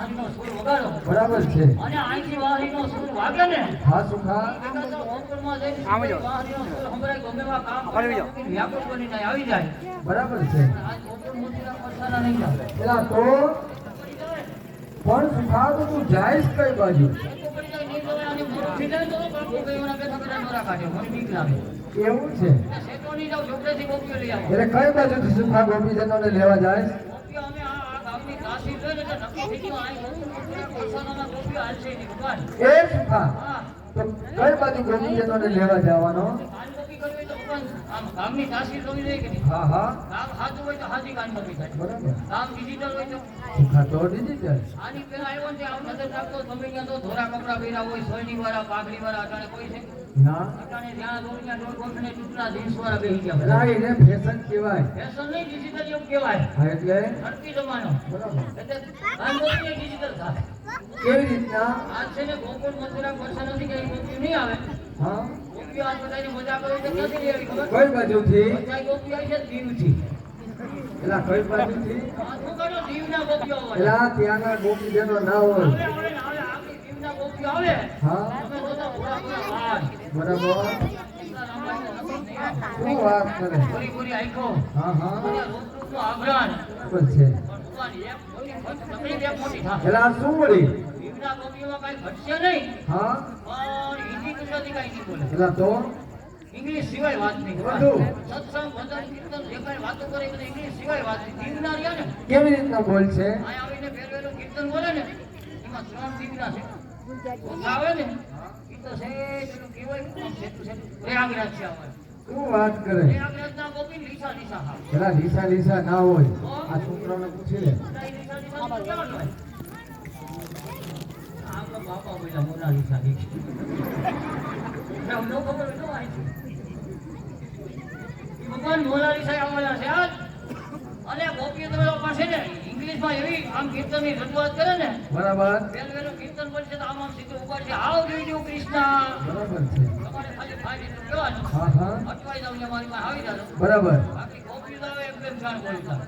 વાહરીનો સૂર વગાડો બરાબર છે અને અહીંથી વાહરીનો સૂર વાગે ને હા સુખા ગોકુળમાં જઈને વાહરીનો સૂર સંભળાય ગમેવા કામ વ્યાકુળ બનીને આવી જાય બરાબર છે આ ગોકુળ મોતીના પરસાના નહીં જાય એલા તો પણ સુખા તો તું જાઈશ કઈ બાજુ એવું છે એટલે કઈ બાજુથી સુખા ગોપીજનોને લેવા જાય એ સુખા તો કઈ બાજુ ગોપીજનોને લેવા જવાનો ગામની તાસીર જોવી જોઈએ કે નહીં? હા હા ગામ સાચું હોય તો સાચી કામગીરી થાય. બરાબર ગામ ડિજિટલ હોય તો સુખા તો ડિજિટલ આની પેલા આવ્યો ને આમ નજર રાખતો તમે ત્યાં તો ધોરા કપડા પહેર્યા હોય સોયની વાળા પાઘડી વાળા અટાણે કોઈ છે ના અટાણે જ્યાં દોડ ત્યાં દોડ ગોઠને ટૂંકના જીન્સ વાળા બેસી ગયા એલા એને ફેશન કહેવાય ફેશન નહીં ડિજિટલ એવું કહેવાય હા એટલે ઝડપી જમાનો બરાબર એટલે કામગીરી ડિજિટલ થાય કેવી રીતના આજ છે ને ગોકુળ મથુરા વર્ષા નથી કે ગોપીઓ નહીં આવે હા ગોપીઓ આજ બધાની મજા કરે છે નથી લેવી ખબર કઈ બાજુથી બધા ગોપીઓ આવી છે દીવથી એલા કઈ બાજુથી આ શું કરો દીવના ગોપીઓ આવે એલા ત્યાંના ગોપીજનો ના હોય આવે આપણી દીવના ગોપીઓ આવે હા તમે બધા ભોળા ભોળા ભાઈ બરાબર એટલા રામાયણ નથી નહીં આવે. શું વાત કરે પૂરી પૂરી આંખો હા હા અને રૂપરૂપનું આભરણ બરાબર છે ભગવાન એક મોટી તકલીફ એક મોટી થાય એલા શું મળી દીવના ગોપીઓમાં કાંઈ ઘટશે નહીં હા પણ હિન્દી ગુજરાતી કાંઈ નહીં બોલે એલા તો ઇંગ્લિશ સિવાય વાત નહીં કરે. બધું સત્સંગ ભજન કીર્તન જે કાંઈ વાતો કરે એ બધી ઇંગ્લિશ સિવાય વાત નહીં. દીવના રહ્યા ને કેવી રીતના બોલ છે અહીં આવીને પહેરવેલું કીર્તન બોલે ને એમાં 3 દીવના છે ઓછા આવે ને એ તો છે પેલું કહેવાય પ્રયાગરાજ છે અમારે શું વાત કરે પ્રયાગરાજના ગોપી લીસા લીસા હા એલા લીસા લીસા ના હોય આ છોકરાને પૂછી લે લીસા લીસા કેવા કહેવાય? આપણો બાપા બોલ્યા મોનાલિસા દીક્ષિત. એમને ખબર હોય તો આવીશું. ભગવાન મોનાલિસા આવવાના છે આજ. અને ગોપીઓ તમે લોકો પાસે ને ઇંગ્લિશમાં એવી આમ કીર્તનની રજૂઆત કરે ને બરાબર પહેલું કીર્તન બોલશે તો આમ આમ સીધું ઉભા છે આવ જોઈજો કૃષ્ણ બરાબર છે તમારે ખાલી ફાઈલ એટલું કહેવાનું હા હા અટવાઈ જાવ ને મારી પાસે આવી જાવ બરાબર બાકી ગોપીઓ તો આવે એકદમ જાણ બોલતા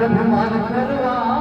ભગવાન કરવા